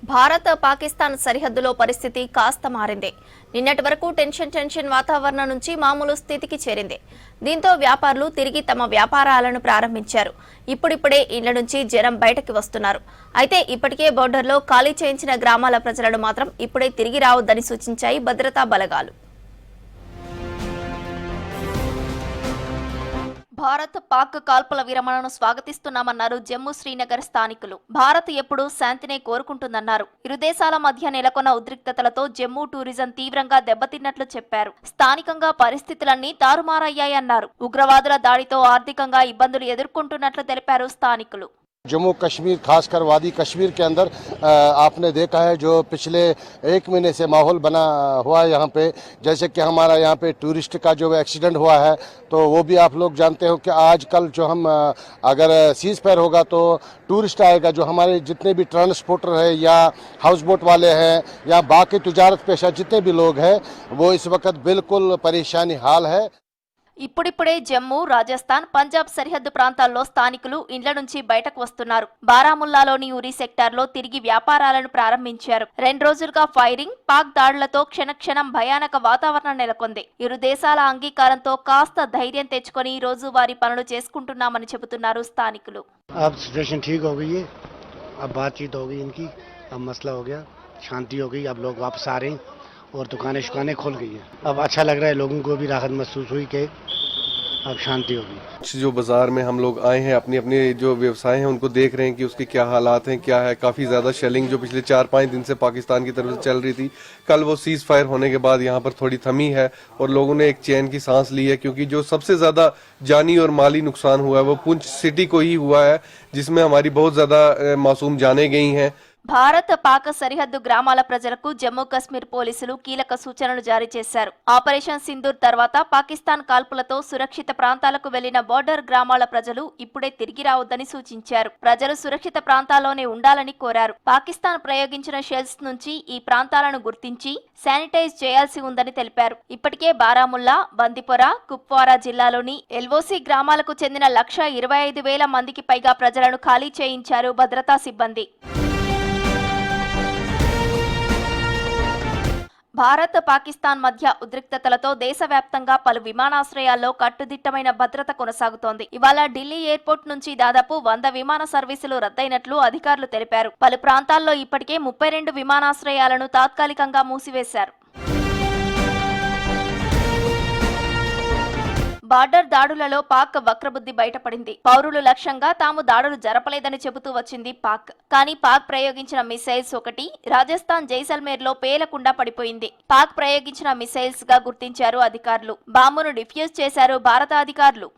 భారత్ పాకిస్తాన్ సరిహద్దులో పరిస్థితి కాస్త మారింది. నిన్నటి వరకు టెన్షన్ వాతావరణం నుంచి మామూలు స్థితికి చేరింది. దీంతో వ్యాపారులు తిరిగి తమ వ్యాపారాలను ప్రారంభించారు. ఇప్పుడిప్పుడే ఇళ్ల నుంచి జనం బయటకు వస్తున్నారు. అయితే ఇప్పటికే బోర్డర్లో ఖాళీ చేయించిన గ్రామాల ప్రజలను మాత్రం ఇప్పుడే తిరిగి రావద్దని సూచించాయి భద్రతా బలగాలు. భారత్ పాక్ కాల్పుల విరమణను స్వాగతిస్తున్నామన్నారు జమ్మూ శ్రీనగర్ స్థానికులు. భారత్ ఎప్పుడూ శాంతినే కోరుకుంటుందన్నారు. ఇరు దేశాల మధ్య నెలకొన్న ఉద్రిక్తతలతో జమ్మూ టూరిజం తీవ్రంగా దెబ్బతిన్నట్లు చెప్పారు. స్థానికంగా పరిస్థితులన్నీ తారుమారయ్యాయన్నారు. ఉగ్రవాదుల దాడితో ఆర్థికంగా ఇబ్బందులు ఎదుర్కొంటున్నట్లు తెలిపారు స్థానికులు. जम्मू कश्मीर खासकर वादी कश्मीर के अंदर आपने देखा है जो पिछले एक महीने से माहौल बना हुआ है यहाँ पे। जैसे कि हमारा यहाँ पे टूरिस्ट का जो एक्सीडेंट हुआ है तो वो भी आप लोग जानते हो कि आजकल जो हम अगर सीज फायर होगा तो टूरिस्ट आएगा। जो हमारे जितने भी ट्रांसपोर्टर है या हाउस बोट वाले हैं या बाकी तुजारत पेशा जितने भी लोग हैं वो इस वक्त बिल्कुल परेशानी हाल है। ఇప్పుడిప్పుడే జమ్మూ, రాజస్థాన్, పంజాబ్ సరిహద్దు ప్రాంతాల్లో స్థానికులు ఇండ్ల నుంచి బయటకు వస్తున్నారు. బారాముల్లాలోని ఉరి సెక్టార్లో తిరిగి వ్యాపారాలను ప్రారంభించారు. 2 రోజులుగా ఫైరింగ్, పాక్ దాడులతో క్షణక్షణం భయానక వాతావరణం నెలకొంది. ఇరు దేశాల అంగీకారంతో కాస్త ధైర్యం తెచ్చుకొని రోజువారీ పనులు చేసుకుంటున్నామని చెబుతున్నారు స్థానికులు. और दुकानें खुल गई हैं। अब अच्छा लग रहा है, लोगों को भी राहत महसूस हुई कि अब शांति होगी। जो बाजार में हम लोग आए हैं अपनी अपनी जो व्यवसाय हैं उनको देख रहे हैं कि उसके क्या हालात हैं, क्या है। काफी ज्यादा शेलिंग जो पिछले 4-5 दिन से पाकिस्तान की तरफ से चल रही थी, कल वो सीज फायर होने के बाद यहाँ पर थोड़ी थमी है और लोगों ने एक चैन की सांस ली है। क्योंकि जो सबसे ज्यादा जानी और माली नुकसान हुआ है वो पुंछ सिटी को ही हुआ है, जिसमें हमारी बहुत ज्यादा मासूम जाने गई हैं। భారత్ పాక్ సరిహద్దు గ్రామాల ప్రజలకు జమ్మూ కశ్మీర్ పోలీసులు కీలక సూచనలు జారీ చేశారు. ఆపరేషన్ సింధూర్ తర్వాత పాకిస్తాన్ కాల్పులతో సురక్షిత ప్రాంతాలకు వెళ్లిన బోర్డర్ గ్రామాల ప్రజలు ఇప్పుడే తిరిగి రావద్దని సూచించారు. ప్రజలు సురక్షిత ప్రాంతాల్లోనే ఉండాలని కోరారు. పాకిస్తాన్ ప్రయోగించిన షెల్స్ నుంచి ఈ ప్రాంతాలను గుర్తించి శానిటైజ్ చేయాల్సి ఉందని తెలిపారు. ఇప్పటికే బారాముల్లా, బందిపోర, కుప్వారా జిల్లాలోని ఎల్ఓసి గ్రామాలకు చెందిన 1,25,000 మందికి పైగా ప్రజలను ఖాళీ చేయించారు భద్రతా సిబ్బంది. భారత్ పాకిస్తాన్ మధ్య ఉద్రిక్తతలతో దేశవ్యాప్తంగా పలు విమానాశ్రయాల్లో కట్టుదిట్టమైన భద్రత కొనసాగుతోంది. ఇవాళ ఢిల్లీ ఎయిర్పోర్ట్ నుంచి దాదాపు 100 విమాన సర్వీసులు రద్దయినట్లు అధికారులు తెలిపారు. పలు ప్రాంతాల్లో ఇప్పటికే 32 విమానాశ్రయాలను తాత్కాలికంగా మూసివేశారు. బార్డర్ దాడులలో పాక్ వక్రబుద్ధి బయటపడింది. పౌరులు లక్ష్యంగా తాము దాడులు జరపలేదని చెబుతూ వచ్చింది పాక్. కానీ పాక్ ప్రయోగించిన మిసైల్స్ ఒకటి రాజస్థాన్ జైసల్మేర్ లో పేలకుండా పడిపోయింది. పాక్ ప్రయోగించిన మిసైల్స్ గా గుర్తించారు అధికారులు. బాంబును డిఫ్యూజ్ చేశారు భారత అధికారులు.